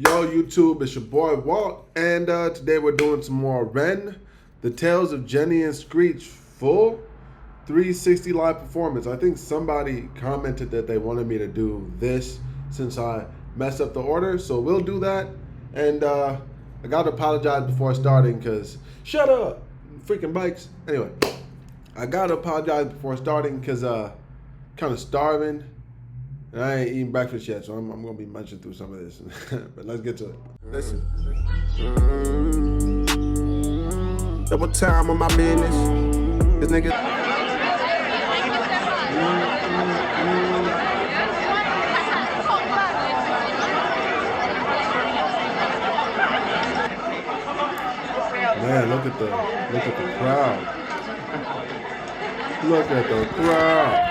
Yo, YouTube, it's your boy Walt, and today we're doing some more Ren, The Tales of Jenny and Screech, full 360 live performance. I think somebody commented that they wanted me to do this since I messed up the order, so we'll do that. And I gotta apologize before starting because, shut up, freaking bikes. Anyway, I gotta apologize before starting because kind of starving. And I ain't eating breakfast yet, so I'm gonna be munching through some of this. But let's get to it. Listen. Double time on my business. This nigga. Man, look at the crowd. Look at the crowd.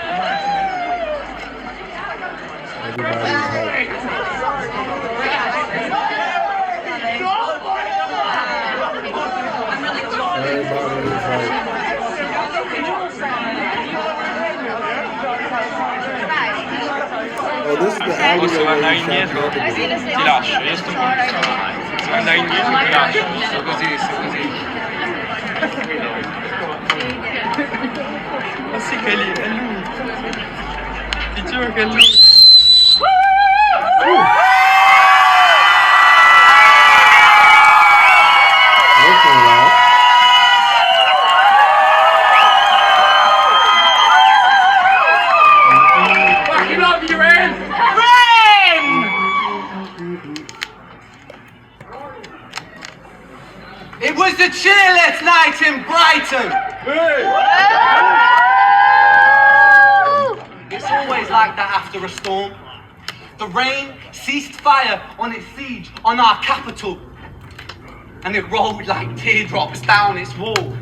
Everybody's hyped. Everybody's hyped. Oh, this is the alley Se andai indietro ti lascio, io sto qua. Se andai indietro ti lascio, sto così. Ma sì che è lì, è lui. Ti giuro che è lui. It was the chilliest night in Brighton. It's always like that after a storm. The rain ceased fire on its siege on our capital, and it rolled like teardrops down its walls.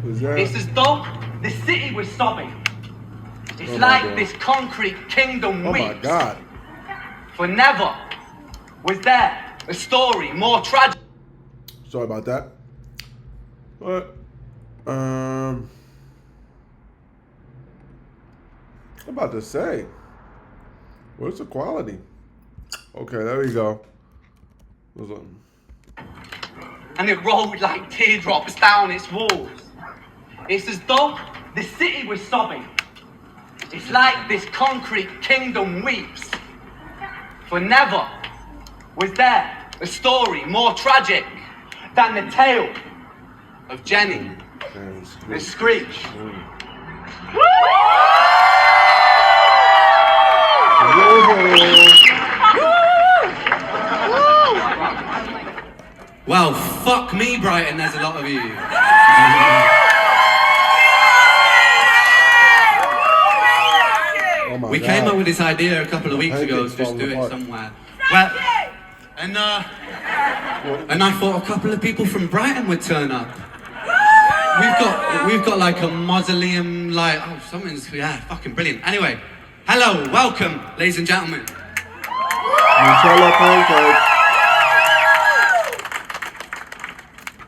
It's as though the city was sobbing. It's like this concrete kingdom weeps. Oh my God. For never was there a story more tragic. Sorry about that. But I'm about to say, where's the quality? Okay, there we go. And it rolled like teardrops down its walls. It's as though the city was sobbing. It's like this concrete kingdom weeps. For never was there a story more tragic than the tale of Jenny and Screech. Well, fuck me, Brighton, there's a lot of you. Oh we came up with this idea a couple of weeks ago to just do it somewhere. Well, and I thought a couple of people from Brighton would turn up. We've got like a mausoleum, like, oh, something's, yeah, fucking brilliant. Anyway, hello, welcome, ladies and gentlemen. Nutella pancakes.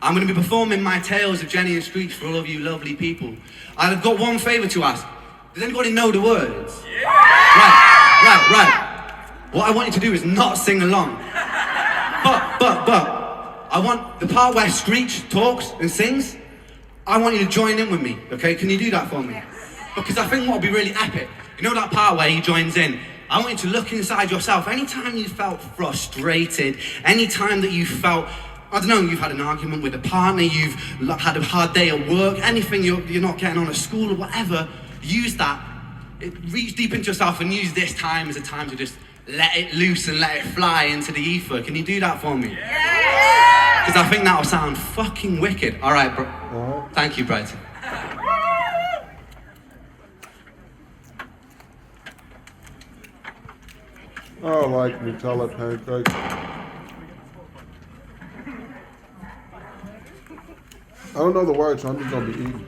I'm going to be performing my tales of Jenny and Screech for all of you lovely people. I've got one favour to ask. Does anybody know the words? Yeah. Right. What I want you to do is not sing along. But, I want the part where Screech talks and sings, I want you to join in with me, okay? Can you do that for me? Because I think what would be really epic, you know that part where he joins in? I want you to look inside yourself. Anytime you felt frustrated, anytime that you felt, I don't know, you've had an argument with a partner, you've had a hard day at work, anything you're not getting on at school or whatever, use that. Reach deep into yourself and use this time as a time to just let it loose and let it fly into the ether. Can you do that for me? Yeah! Because I think that'll sound fucking wicked. All right, bro. Thank you, Brighton. I like Nutella pancakes. I don't know the words, so I'm just gonna be eating.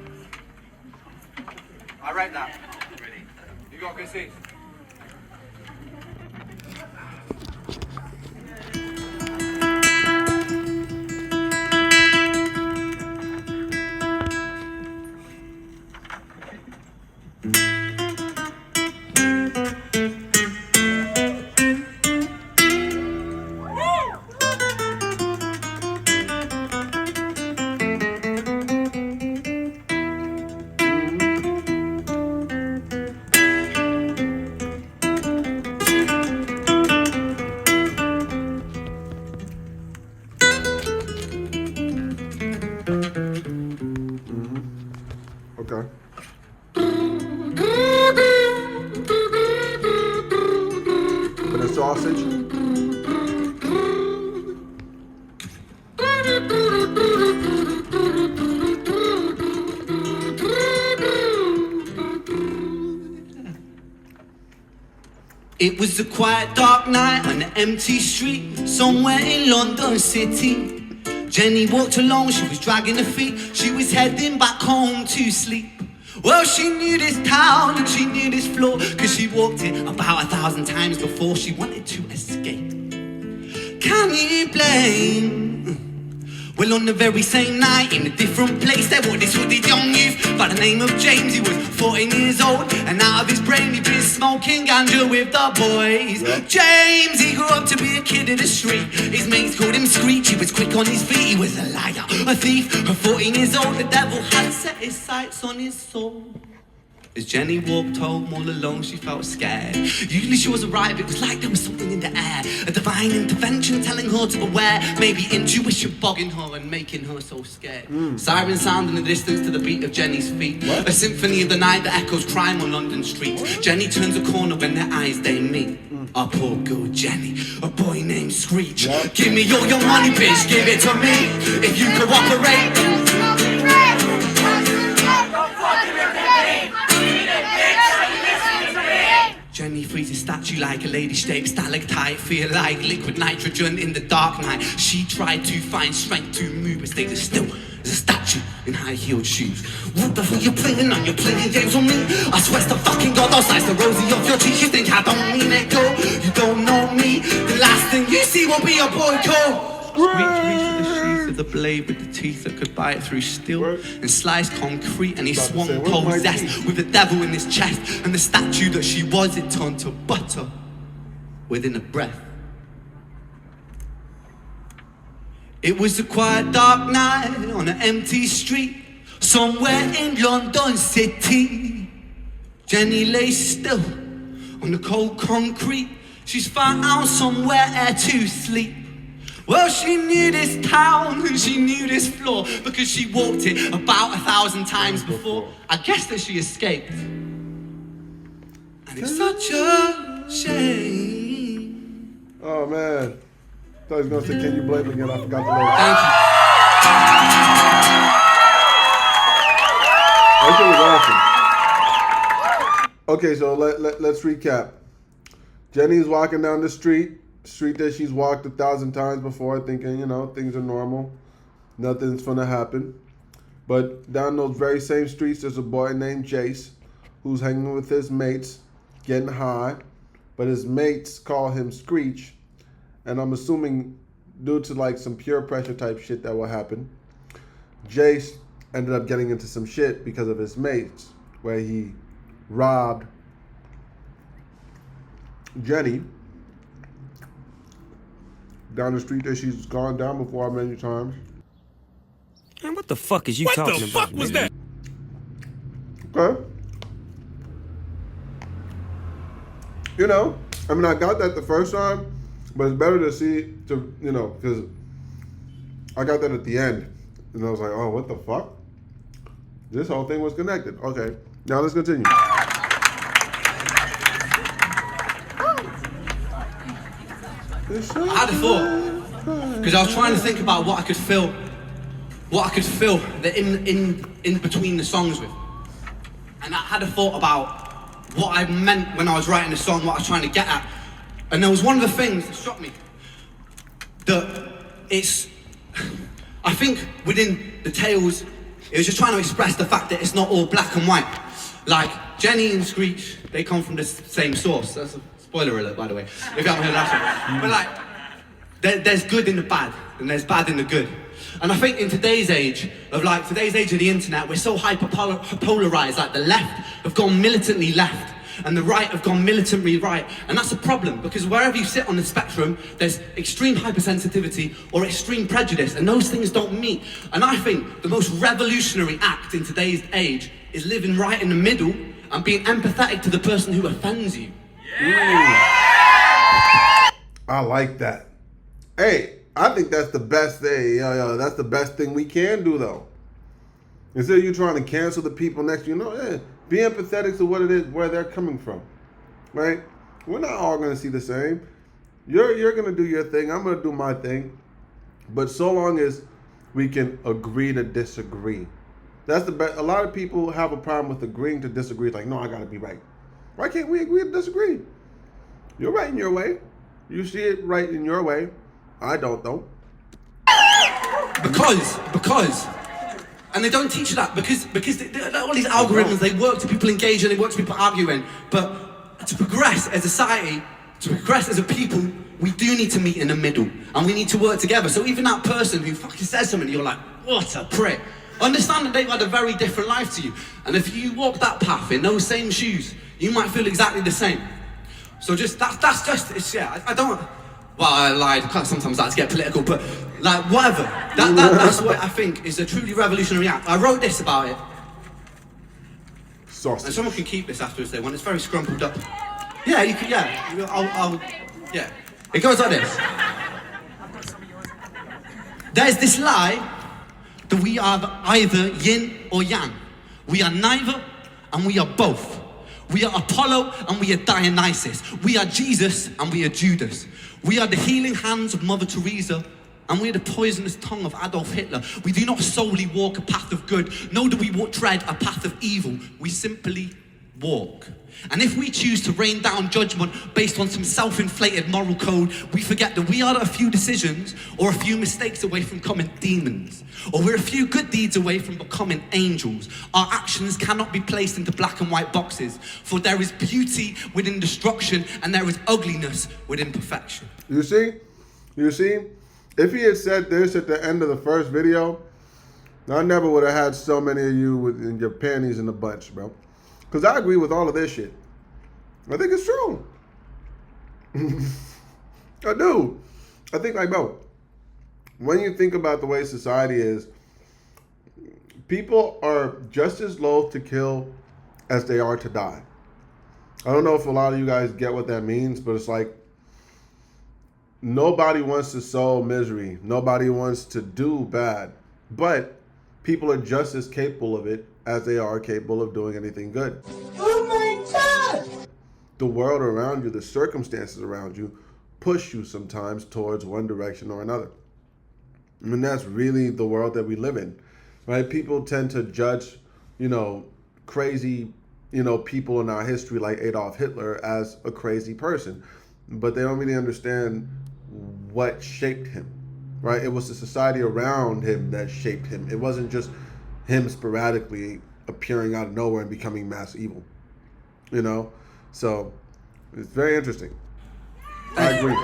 I read that. Ready? You got good seats. It was a quiet dark night on an empty street somewhere in London City. Jenny walked along, she was dragging her feet. She was heading back home to sleep. Well, she knew this town and she knew this floor, cause she walked it about 1,000 times before. She wanted to escape. Can you blame? Well, on the very same night, in a different place, there was this hooded young youth by the name of James. He was 14 years old, and out of his brain he'd been smoking ganja with the boys. Yep. James, he grew up to be a kid of the street. His mates called him Screech. He was quick on his feet. He was a liar, a thief. At 14 years old, the devil had set his sights on his soul. As Jenny walked home all alone, she felt scared. Usually she was alright, but it was like there was something in the air. A divine intervention telling her to beware. Maybe intuition bogging her and making her so scared. Sirens sound in the distance to the beat of Jenny's feet. What? A symphony of the night that echoes crime on London streets. Jenny turns a corner when their eyes they meet. A poor girl Jenny, a boy named Screech. Yep. Give me all your money, bitch, give it to me. If you cooperate. Jenny frees a statue like a lady-shaped stalactite. Feel like liquid nitrogen in the dark night. She tried to find strength to move, but stayed as still as a statue in high-heeled shoes. What the fuck you playing on? You're playing games on me? I swear to fucking God, I'll slice the rosy off your cheek. You think I don't mean it, girl? You don't know me. The last thing you see will be a boy cold. Screech reached for the sheath of the blade with the teeth that could bite through steel and slice concrete, and he swung possessed with the devil in his chest. And the statue that she was, it turned to butter within a breath. It was a quiet dark night on an empty street somewhere in London City. Jenny lay still on the cold concrete. She's found somewhere to sleep. Well, she knew this town and she knew this floor because she walked it about 1,000 times before. I guess that she escaped. And it's such a shame. Oh, man. I thought he was going to say, can you blame again? I forgot the lyrics. Thank you. That was awesome. Okay, so let's recap. Jenny's walking down the street that she's walked 1,000 times before, thinking, you know, things are normal. Nothing's gonna happen. But down those very same streets, there's a boy named Jace who's hanging with his mates, getting high. But his mates call him Screech. And I'm assuming due to like some peer pressure type shit that will happen, Jace ended up getting into some shit because of his mates, where he robbed Jenny down the street that she's gone down before many times. Man, what the fuck is you talking about? What the fuck was that? Okay. You know, I mean, I got that the first time, but it's better to see, you know, because I got that at the end. And I was like, oh, what the fuck? This whole thing was connected. Okay, now let's continue. I had a thought, because I was trying to think about what I could fill the in between the songs with. And I had a thought about what I meant when I was writing the song, what I was trying to get at. And there was one of the things that struck me, that it's, I think within the tales, it was just trying to express the fact that it's not all black and white. Like, Jenny and Screech, they come from the same source. That's a spoiler alert, by the way, if you haven't heard that one. But like, there's good in the bad, and there's bad in the good. And I think in today's age of the internet, we're so hyper-polarized. Like, the left have gone militantly left, and the right have gone militantly right. And that's a problem, because wherever you sit on the spectrum, there's extreme hypersensitivity or extreme prejudice, and those things don't meet. And I think the most revolutionary act in today's age is living right in the middle and being empathetic to the person who offends you. Yeah. I like that. Hey, I think that's the best thing. Yo, that's the best thing we can do, though. Instead of you trying to cancel the people next to you, be empathetic to what it is, where they're coming from, right? We're not all going to see the same. You're going to do your thing. I'm going to do my thing. But so long as we can agree to disagree. That's the best. A lot of people have a problem with agreeing to disagree. It's like, no, I got to be right. Why can't we agree to disagree? You're right in your way. You see it right in your way. I don't though. Because, and they don't teach you that because all these algorithms, they work to people engaging, they work to people arguing. But to progress as a society, to progress as a people, we do need to meet in the middle and we need to work together. So even that person who fucking says something, you're like, what a prick. Understand that they've had a very different life to you. And if you walk that path in those same shoes, you might feel exactly the same. So just, that's just, it's, yeah, I don't, well, I lied, sometimes I like to get political, but like, whatever. That's what I think is a truly revolutionary act. I wrote this about it. Sausage. And someone can keep this after if they want. It's very scrumpled up. Yeah, you can, yeah. I'll yeah. It goes like this. There's this lie that we are either yin or yang. We are neither and we are both. We are Apollo and we are Dionysus. We are Jesus and we are Judas. We are the healing hands of Mother Teresa and we are the poisonous tongue of Adolf Hitler. We do not solely walk a path of good, nor do we tread a path of evil. We simply walk. And if we choose to rain down judgment based on some self-inflated moral code, we forget that we are a few decisions or a few mistakes away from becoming demons. Or we're a few good deeds away from becoming angels. Our actions cannot be placed into black and white boxes, for there is beauty within destruction and there is ugliness within perfection. You see? If he had said this at the end of the first video, I never would have had so many of you with your panties in a bunch, bro. Because I agree with all of this shit. I think it's true. I do. I think, like, bro, when you think about the way society is, people are just as loath to kill as they are to die. I don't know if a lot of you guys get what that means, but it's like, nobody wants to sow misery. Nobody wants to do bad. But people are just as capable of it as they are capable of doing anything good. Oh my God! The world around you, the circumstances around you, push you sometimes towards one direction or another. I mean, that's really the world that we live in, right? People tend to judge, crazy, people in our history like Adolf Hitler as a crazy person, but they don't really understand what shaped him, right? It was the society around him that shaped him. It wasn't just him sporadically appearing out of nowhere and becoming mass evil, So it's very interesting. I agree.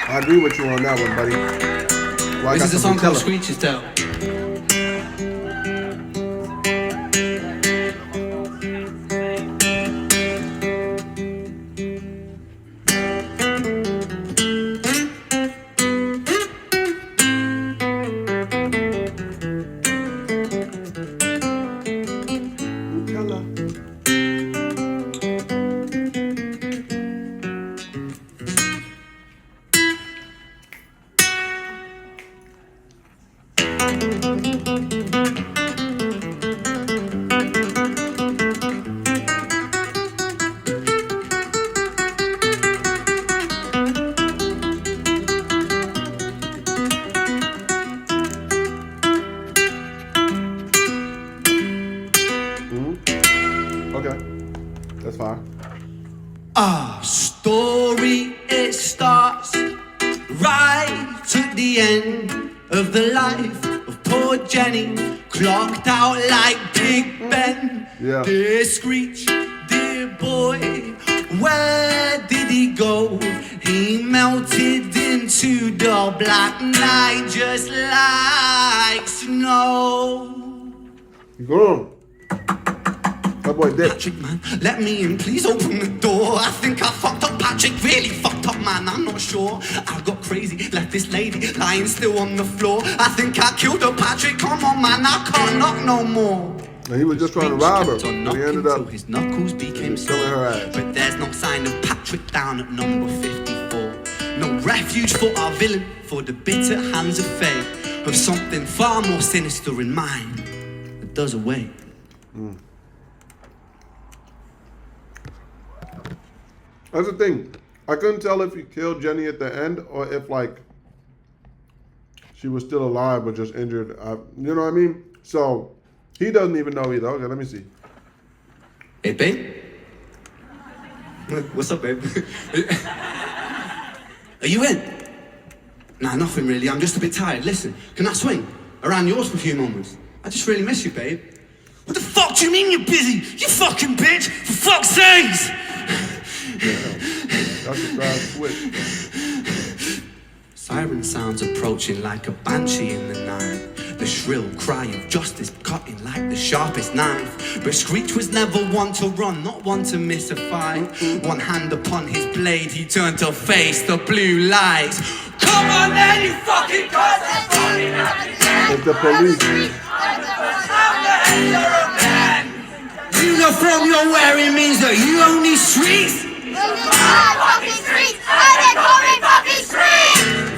I agree with you on that one, buddy. Well, this is a song called Screech's Tale. Okay, that's fine. Our story, it starts right at the end of the life of poor Jenny, clocked out like Big Ben. Yeah. Dear Screech, dear boy, where did he go? He melted into the black night just like snow. Go on. That boy dead. Patrick, man, let me in, please open the door. I think I fucked up, Patrick, really fucked up, man, I'm not sure. I got crazy, left this lady lying still on the floor. I think I killed her, Patrick, come on, man, I can't knock no more. And he was just trying to rob her, Kept on but he ended up his knuckles became killing sore. her ass. But there's no sign of Patrick down at number 54. No refuge for our villain, for the bitter hands of fate, of something far more sinister in mind that does away. That's the thing. I couldn't tell if he killed Jenny at the end or if, like, she was still alive but just injured. You know what I mean? So he doesn't even know either. Okay, let me see. Hey, babe. What's up, babe? Are you in? Nah, nothing really. I'm just a bit tired. Listen, can I swing around yours for a few moments? I just really miss you, babe. What the fuck do you mean you're busy? You fucking bitch! For fuck's sakes! That's a bad switch. Siren sounds approaching like a banshee in the night. The shrill cry of justice cutting like the sharpest knife. But Screech was never one to run, not one to miss a fight. One hand upon his blade, he turned to face the blue lights. Come on then, you fucking cuz! It's the police. You know from your wearing means that you own these streets.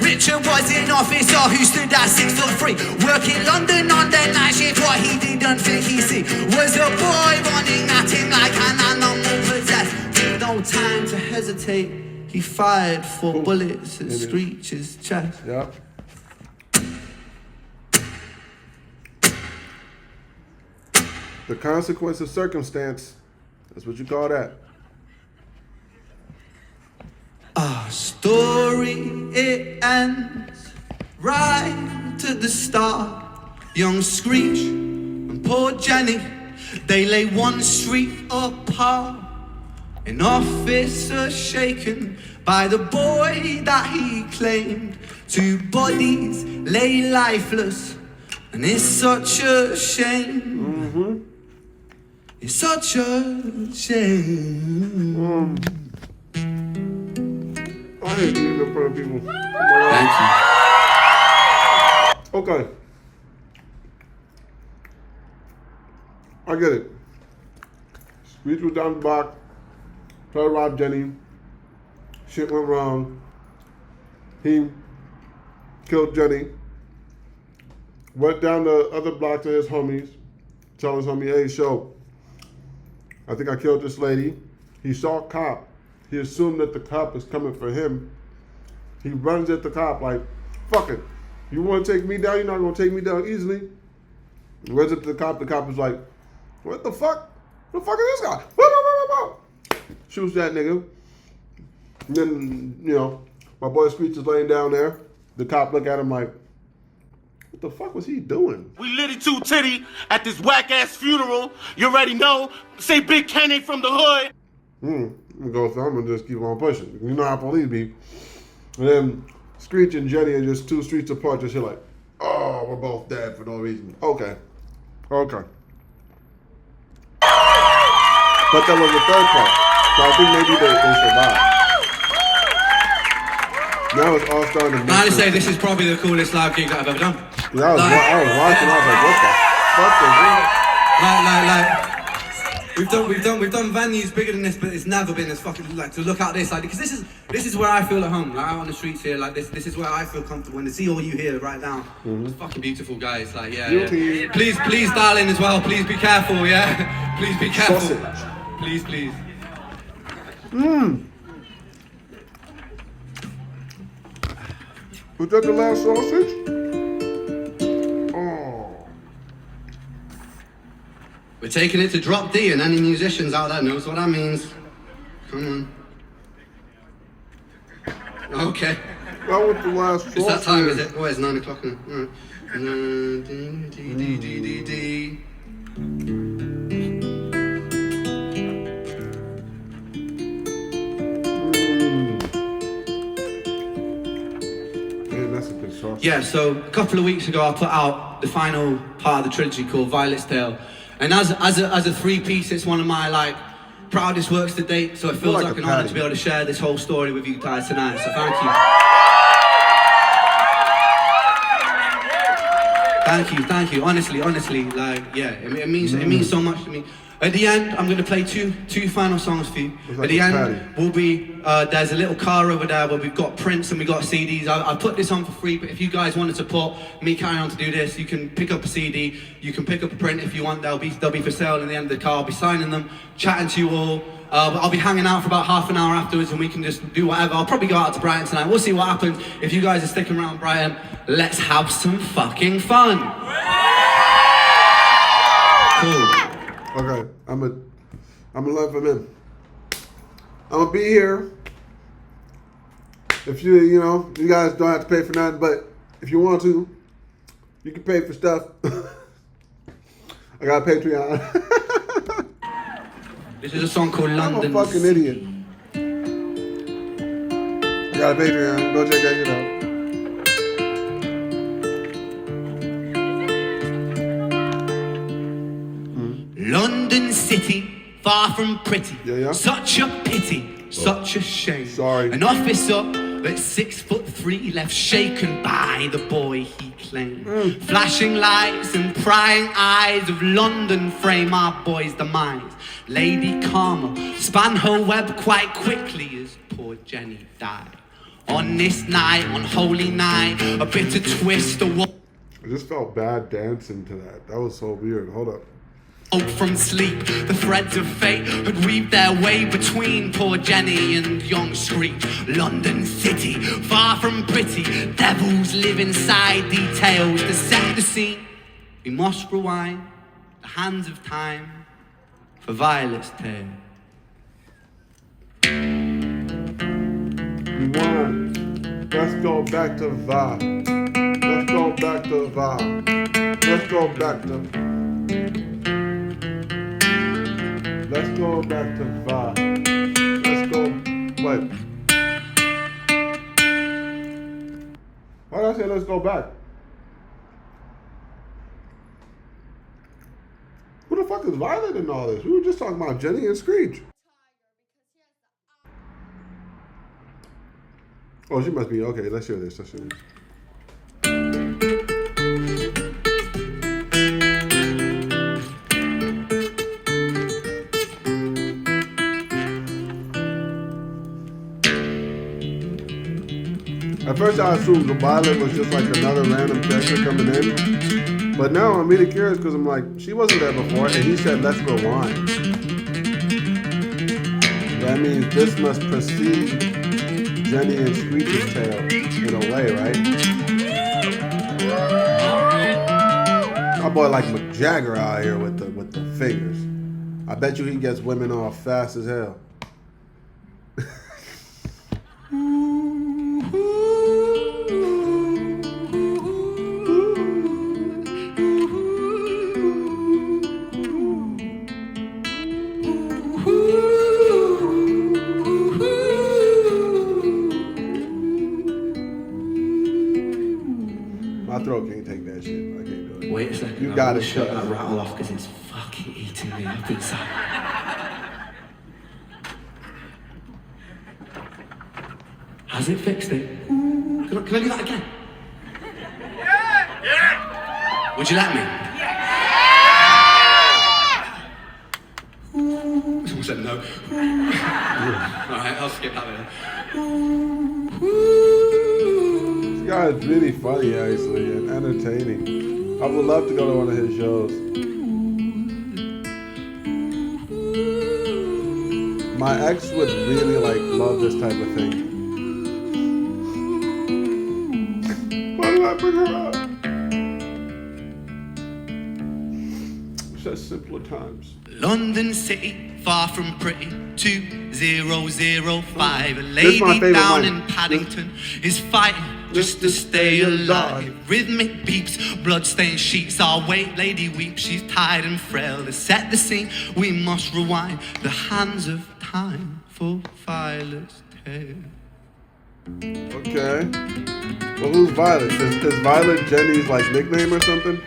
Richard was an officer who stood at 6'3", working London on the night shift. What he didn't think he see was a boy running at him like an animal possessed. With no time to hesitate, he fired 4 bullets at Screech's chest. Yeah. The consequence of circumstance. That's what you call that. Our story, it ends right to the start. Young Screech and poor Jenny, they lay one street apart. An officer shaken by the boy that he claimed. 2 bodies lay lifeless, and it's such a shame. It's such a shame. I hate being in front of people. Thank you. Okay. I get it. Screech was down the block, tried to rob Jenny. Shit went wrong. He killed Jenny. Went down the other block to his homies. Tell his homie, hey, show. I think I killed this lady. He saw a cop. He assumed that the cop is coming for him. He runs at the cop like, fuck it. You want to take me down? You're not going to take me down easily. Runs up to the cop. The cop is like, what the fuck? What the fuck is this guy? Whoa, whoa, whoa, whoa, whoa. Shoots that nigga. And then, you know, my boy Screech is laying down there. The cop look at him like, what the fuck was he doing? We litty two titty at this whack ass funeral. You already know. Say Big Kenny from the hood. I'm gonna just keep on pushing. You know how police be. And then Screech and Jenny are just 2 streets apart. Just like, oh, we're both dead for no reason. Okay. But that was the 3rd part. So I think maybe they survived. Now it's all starting to make I sense. say this is probably the coolest live gig that I've ever done. Yeah, I was watching. I was like, what the fuck is this? We've done venues bigger than this, but it's never been as fucking like to look at this like because this is where I feel at home. Like out on the streets here, like this is where I feel comfortable. And to see all you here right now, it's fucking beautiful, guys. Like yeah. Please dial in as well. Please be careful, yeah. Please be careful. Sausage. Please. Was that the last sausage? Oh. We're taking it to drop D, and any musicians out there knows what that means. Come on. Okay. That was the last sausage. It's that time, is it? Oh, it's 9 o'clock now. All right. That's a good sausage. Yeah, so a couple of weeks ago I put out the final part of the trilogy called Violet's Tale. And as a 3-piece, it's one of my like proudest works to date, so it feels like an honor to be able to share this whole story with you guys tonight, so thank you. Thank you. Honestly, like, yeah, it means so much to me. At the end, I'm gonna play two final songs for you. Like at the end, will be there's a little car over there where we've got prints and we've got CDs. I put this on for free, but if you guys want to support me carrying on to do this, you can pick up a CD, you can pick up a print if you want. They'll be for sale in the end of the car. I'll be signing them, chatting to you all. I'll be hanging out for about half an hour afterwards and we can just do whatever. I'll probably go out to Brighton tonight. We'll see what happens. If you guys are sticking around Brighton, let's have some fucking fun. Cool. Okay, I'm a learn from him. I'm gonna be here. If you know, you guys don't have to pay for nothing, but if you want to, you can pay for stuff. I got a Patreon. This is a song called London. I'm a fucking idiot. I got a Patreon. Go check that shit out. London City, far from pretty. Yeah. Such a pity, such a shame. Sorry. An officer at 6'3" left shaken by the boy he claimed. Flashing lights and prying eyes of London frame our boy's demise. Lady Karma span her web quite quickly as poor Jenny died. On this night, on holy night, a bitter twist of what. I just felt bad dancing to that. That was so weird. Hold up. From sleep, the threads of fate had weaved their way between poor Jenny and young Screech. London City, far from pretty, devils live inside details to set the scene. We must rewind the hands of time for Violet's tale. Rewind. Let's go back to Va. Let's go back to Va. Let's go back to. Let's go back to Va. Let's go. Wait. Why did I say let's go back? Who the fuck is Violet in all this? We were just talking about Jenny and Screech. Oh, she must be. Okay, let's hear this. Let's hear this. At first I assumed Violet was just like another random character coming in. But now I'm really curious because I'm like, she wasn't there before and he said, let's rewind. That means this must precede Jenny and Screech's tale in a way, right? My boy like Mick Jagger out here with the fingers. I bet you he gets women off fast as hell. My throat can't take that shit. I can't do it. Wait a second. You gotta shut shut that up. rattle off because it's fucking eating me up inside. Has it fixed it? Can I do that again? Yeah! Would you let me? Someone said no. Alright, I'll skip that then. This guy is really funny, actually, and entertaining. I would love to go to one of his shows. My ex would really love this type of thing. Why did I bring her up? Such simpler times. London City, far from pretty, 2005. A This is lady my favorite down line. in Paddington is fighting just to stay alive. Rhythmic beeps, blood-stained sheets. Our wait lady weeps, she's tired and frail. To set the scene, we must rewind the hands of time for Violet's tale. Okay. Well, who's Violet? Is Violet Jenny's nickname or something?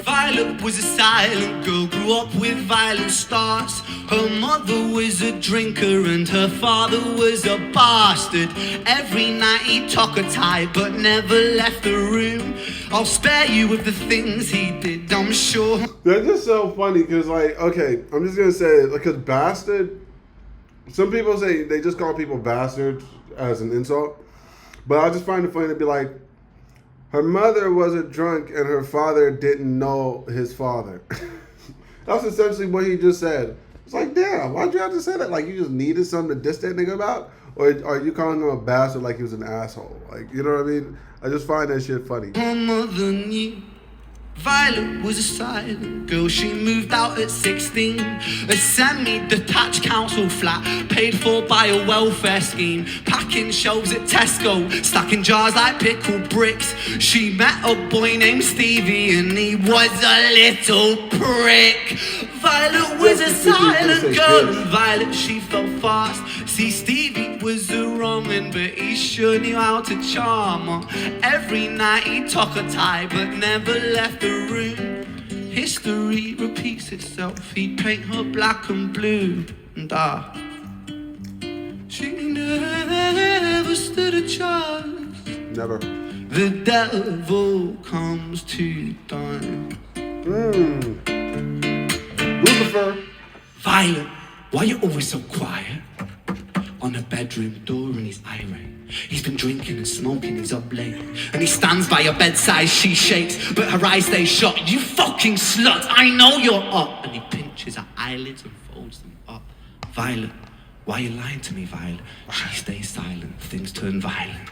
Violet was a silent girl, grew up with violent stars. Her mother was a drinker and her father was a bastard. Every night he took her tight but never left the room. I'll spare you with the things he did, I'm sure. That's just so funny because, okay, I'm just gonna say it because bastard. Some people say they just call people bastards as an insult, but I just find it funny to be like, her mother was a drunk and her father didn't know his father. That's essentially what he just said. It's like, damn, why'd you have to say that? Like, you just needed something to diss that nigga about? Or are you calling him a bastard like he was an asshole? Like, you know what I mean? I just find that shit funny. Her mother knew Violet was a silent girl. She moved out at 16. A semi-detached council flat paid for by a welfare scheme. Packing shelves at Tesco, stacking jars like pickled bricks. She met a boy named Stevie and he was a little prick. Violet was a silent girl and Violet, she fell fast. See, Stevie was a wrong'un, but he sure knew how to charm her. Every night he took her tie, but never left the room. History repeats itself, he'd paint her black and blue. And she never stood a chance. Never. The devil comes to dine. Lucifer. Violet, why you always so quiet? On a bedroom door and he's irate. He's been drinking and smoking, he's up late. And he stands by her bedside, she shakes, but her eyes stay shut. You fucking slut, I know you're up. And he pinches her eyelids and folds them up. Violet, why are you lying to me, Violet? She stays silent, things turn violent.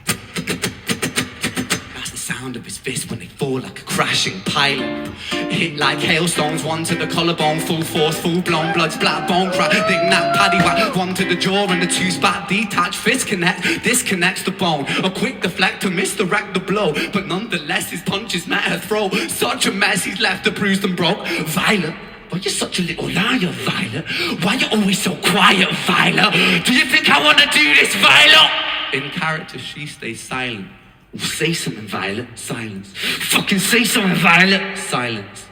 That's the sound of his fist when they fall like a crashing pilot. Hit like hailstones, one to the collarbone, full force, full blown, blood splat, bone crack, dig nap, paddy whack, one to the jaw and the two spat, detached, fist connect, disconnects the bone. A quick deflect to misdirect the blow, but nonetheless his punches met her throat. Such a mess, he's left her bruised and broke. Violet, why you such a little liar, Violet? Why you always so quiet, Violet? Do you think I wanna do this, Violet? In character, she stays silent. Say something, Violet. Silence. Fucking say something, Violet. Silence.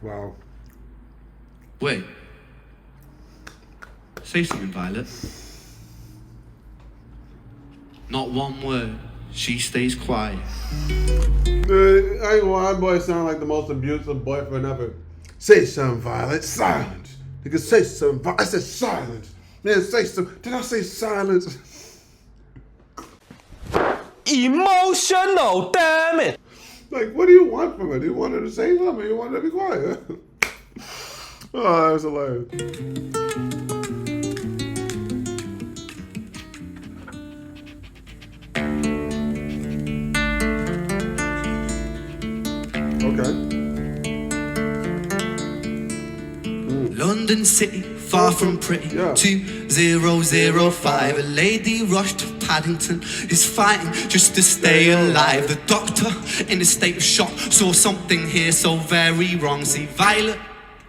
Wow. Wait. Say something, Violet. Not one word. She stays quiet. I ain't gonna lie, boy sound like the most abusive boyfriend ever. Say something, Violet. Silence. Nigga, say something. I said silence. Man, say something. Did I say silence? Emotional, damn it! Like, what do you want from her? Do you want her to say something? You want her to be quiet? Oh, that's hilarious. Okay. London City, far from pretty. Yeah. 2005. A lady rushed to Paddington, is fighting just to stay alive. The doctor, in a state of shock, saw something here so very wrong. See, Violet,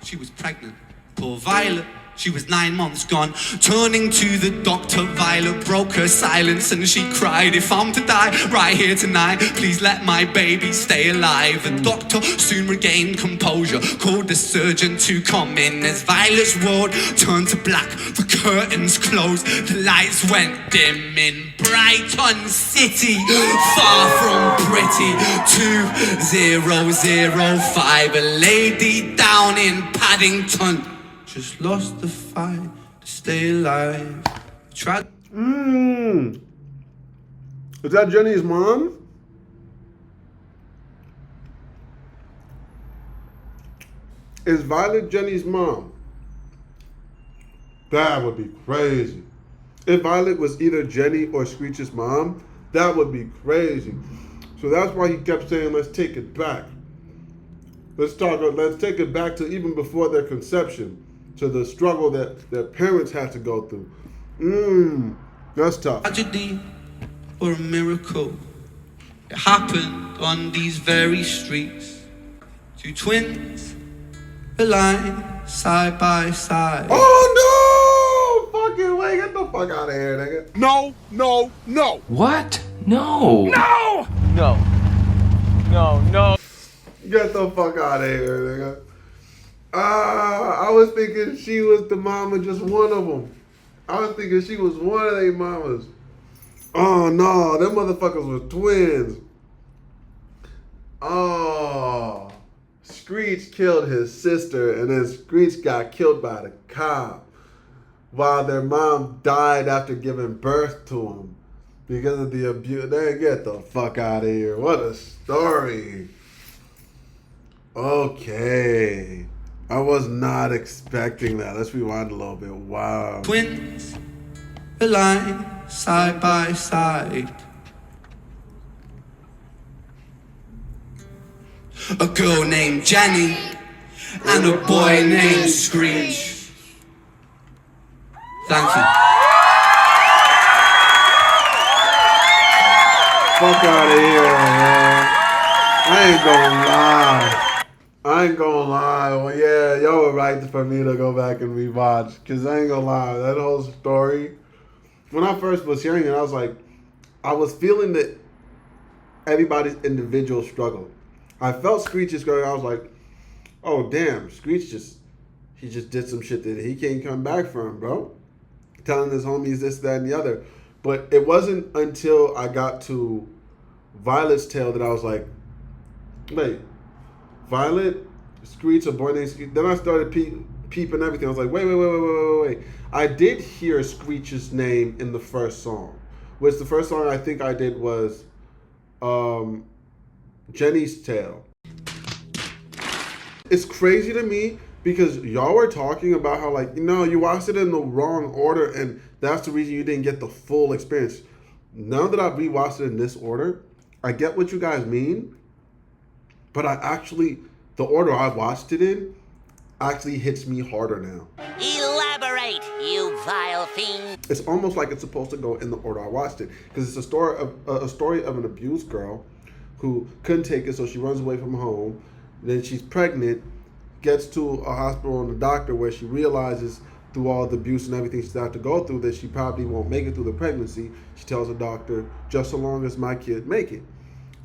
she was pregnant. Poor Violet, she was 9 months gone. Turning to the doctor, Violet broke her silence and she cried, if I'm to die right here tonight, please let my baby stay alive. The doctor soon regained composure, called the surgeon to come in. As Violet's world turned to black, the curtains closed, the lights went dim in Brighton City, far from pretty. 2005, a lady down in Paddington just lost the fight to stay alive. Tried. Is that Jenny's mom? Is Violet Jenny's mom? That would be crazy. If Violet was either Jenny or Screech's mom, that would be crazy. So that's why he kept saying, let's take it back. Let's take it back to even before their conception, to the struggle that their parents had to go through. That's tough. Tragedy or a miracle. It happened on these very streets. Two twins aligned side by side. Oh no! Fucking way, get the fuck out of here, nigga. No, no, no. What? No. No! No. No, no. Get the fuck out of here, nigga. I was thinking she was the mama, just one of them. I was thinking she was one of their mamas. Oh no, them motherfuckers were twins. Oh, Screech killed his sister, and then Screech got killed by the cop, while their mom died after giving birth to him because of the abuse. They get the fuck out of here. What a story. Okay. I was not expecting that. Let's rewind a little bit. Wow. Twins lie side by side. A girl named Jenny and a boy named Screech. Thank you. Fuck out of here, man. I ain't gonna lie. Well, yeah, y'all were right for me to go back and rewatch. Because I ain't gonna lie. That whole story, when I first was hearing it, I was feeling that everybody's individual struggle. I felt Screech's struggle. I was like, oh, damn. Screech just did some shit that he can't come back from, bro. Telling his homies this, that, and the other. But it wasn't until I got to Violet's tale that I was like, wait, Violet, Screech, a boy named Screech. Then I started peeping everything. I was like, wait. I did hear Screech's name in the first song, which the first song I think I did was Jenny's Tale. It's crazy to me because y'all were talking about how, like, you watched it in the wrong order and that's the reason you didn't get the full experience. Now that I've rewatched it in this order, I get what you guys mean, but the order I watched it in actually hits me harder now. Elaborate, you vile fiend. It's almost like it's supposed to go in the order I watched it, because it's a story of an abused girl who couldn't take it, so she runs away from home. Then she's pregnant, gets to a hospital and a doctor where she realizes through all the abuse and everything she's had to go through that she probably won't make it through the pregnancy. She tells the doctor, just so long as my kid make it.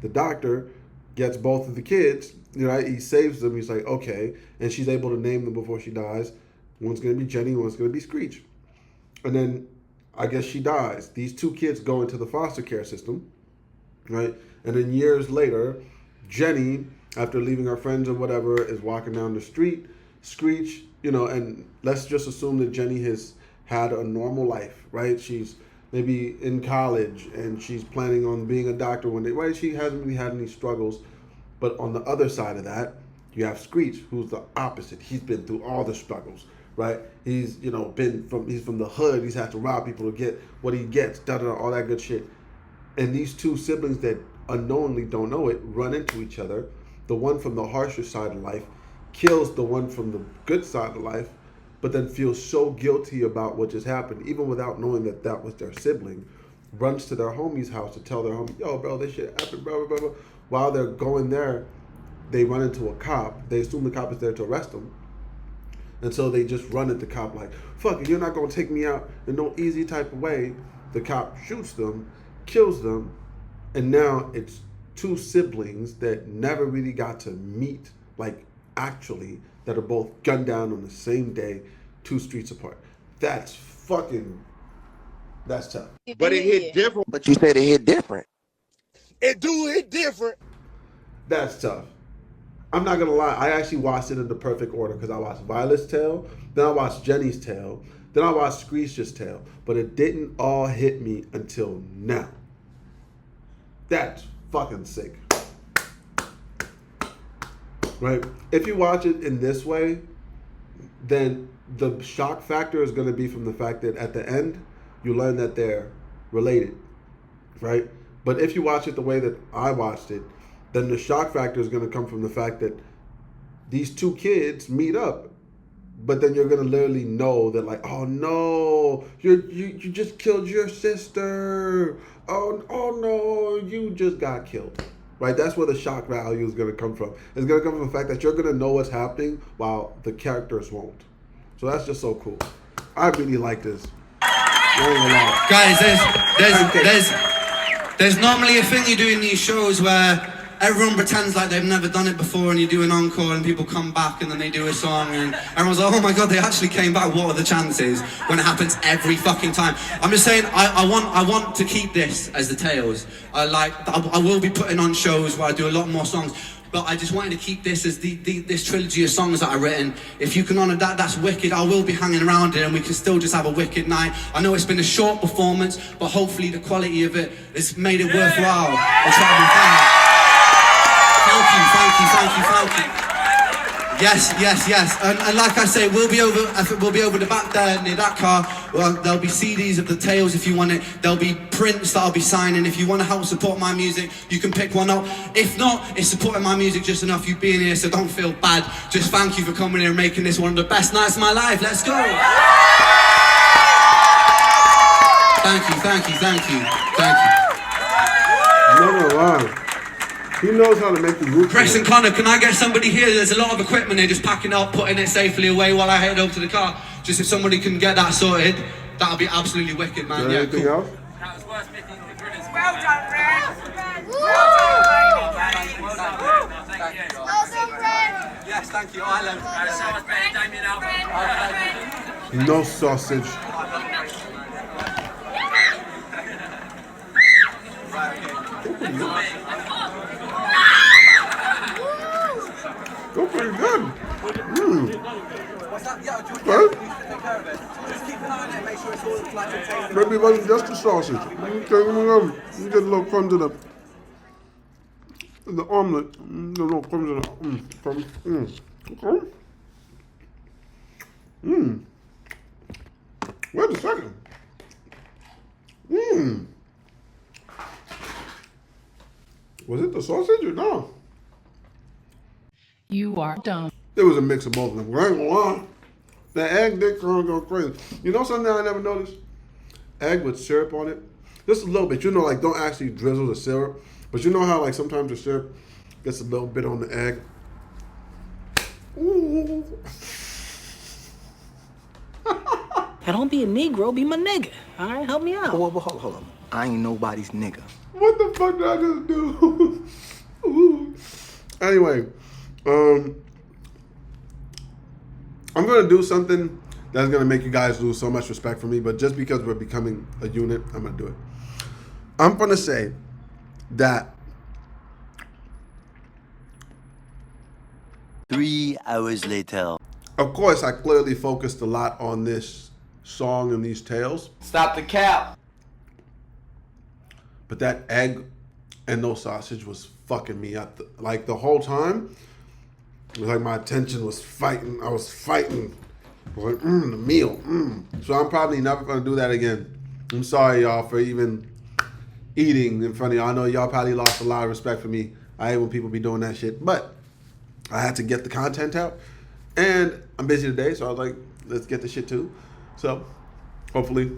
The doctor gets both of the kids, right? He saves them. He's like, okay. And she's able to name them before she dies. One's going to be Jenny, one's going to be Screech. And then I guess she dies. These two kids go into the foster care system, right? And then years later, Jenny, after leaving her friends or whatever, is walking down the street. Screech, and let's just assume that Jenny has had a normal life, right? She's maybe in college and she's planning on being a doctor one day, right? She hasn't really had any struggles. But on the other side of that, you have Screech, who's the opposite. He's been through all the struggles, right? He's, he's from the hood. He's had to rob people to get what he gets, all that good shit. And these two siblings that unknowingly don't know it run into each other. The one from the harsher side of life kills the one from the good side of life, but then feels so guilty about what just happened, even without knowing that that was their sibling, runs to their homie's house to tell their homie, yo, bro, this shit happened, blah, blah, blah. While they're going there, they run into a cop. They assume the cop is there to arrest them. And so they just run at the cop like, fuck it, you're not going to take me out in no easy type of way. The cop shoots them, kills them, and now it's two siblings that never really got to meet, like, actually, that are both gunned down on the same day, 2 streets apart. That's tough. But it hit different. But you said it hit different. It do hit different. That's tough. I'm not gonna lie, I actually watched it in the perfect order because I watched Violet's tale, then I watched Jenny's tale, then I watched Screech's tale, but it didn't all hit me until now. That's fucking sick. Right? If you watch it in this way, then the shock factor is going to be from the fact that at the end, you learn that they're related, right? But if you watch it the way that I watched it, then the shock factor is going to come from the fact that these two kids meet up, but then you're going to literally know that, like, oh no, you just killed your sister. Oh no, you just got killed. Right, that's where the shock value is going to come from. It's going to come from the fact that you're going to know what's happening while the characters won't. So that's just so cool. I really like this. Guys, there's normally a thing you do in these shows where everyone pretends like they've never done it before, and you do an encore and people come back and then they do a song and everyone's like, oh my god, they actually came back, what are the chances? When it happens every fucking time. I'm just saying, I want to keep this as the Tales. I will be putting on shows where I do a lot more songs, but I just wanted to keep this as this trilogy of songs that I've written. If you can honour that, that's wicked. I will be hanging around it and we can still just have a wicked night. I know it's been a short performance, but hopefully the quality of it has made it worthwhile. I'll try and Yes. And like I say, we'll be over the back there near that car. Well, there'll be CDs of the Tales if you want it. There'll be prints that I'll be signing. If you want to help support my music, you can pick one up. If not, it's supporting my music just enough. You being here, so don't feel bad. Just thank you for coming here and making this one of the best nights of my life. Let's go. Thank you. No lie. He knows how to make the roof. Chris and Connor, can I get somebody here? There's a lot of equipment. They're just packing up, putting it safely away while I head over to the car. Just if somebody can get that sorted, that'll be absolutely wicked, man. Yeah, anything cool. else? That was worth picking the gritters. Well done, Red. Thank you. Well done, Red. Yes, thank you. I love That was so much better, Damien Alba. No sausage. Go pretty good. What's that? Yeah, Huh? take care of it. Just keep an eye on it, make sure it's all like contained. Maybe it wasn't just the sausage. You get a little crumbs in the omelet. A little crumbs in the crumbs. Okay. Wait a second. Was it the sausage or no? You are dumb. It was a mix of both of them. I ain't gonna lie. The egg did go crazy. You know something I never noticed? Egg with syrup on it. Just a little bit. You know, like don't actually drizzle the syrup. But you know how like sometimes the syrup gets a little bit on the egg? Ooh. Hey, don't be a Negro, be my nigga. All right, help me out. Hold on. I ain't nobody's nigga. What the fuck did I just do? Ooh. Anyway, I'm gonna do something that's gonna make you guys lose so much respect for me, but just because we're becoming a unit, I'm gonna do it. I'm gonna say that 3 hours later. of course I clearly focused a lot on this song and these tales. Stop the cap. But that egg and no sausage was fucking me up. Like the whole time, it was like my attention was fighting. I was fighting. I was like, the meal. So I'm probably never gonna do that again. I'm sorry, y'all, for even eating in front of y'all. I know y'all probably lost a lot of respect for me. I hate when people be doing that shit. But I had to get the content out. And I'm busy today, so I was like, let's get the shit too. So hopefully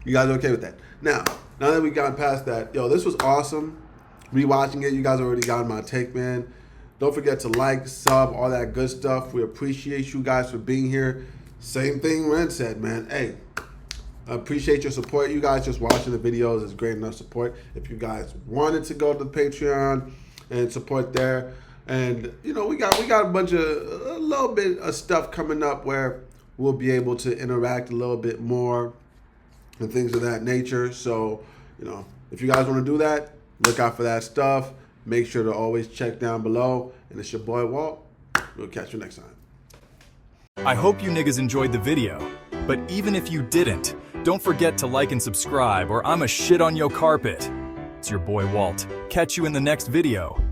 you guys are okay with that. Now that we got past that, yo, this was awesome. Rewatching it, you guys already got my take, man. Don't forget to like, sub, all that good stuff. We appreciate you guys for being here. Same thing Ren said, man. Hey, I appreciate your support. You guys just watching the videos is great enough support. If you guys wanted to go to the Patreon and support there, and you know, we got a little bit of stuff coming up where we'll be able to interact a little bit more and things of that nature. So, you know, if you guys want to do that, look out for that stuff. Make sure to always check down below. And it's your boy Walt. We'll catch you next time. I hope you niggas enjoyed the video. But even if you didn't, don't forget to like and subscribe or I'ma shit on your carpet. It's your boy Walt. Catch you in the next video.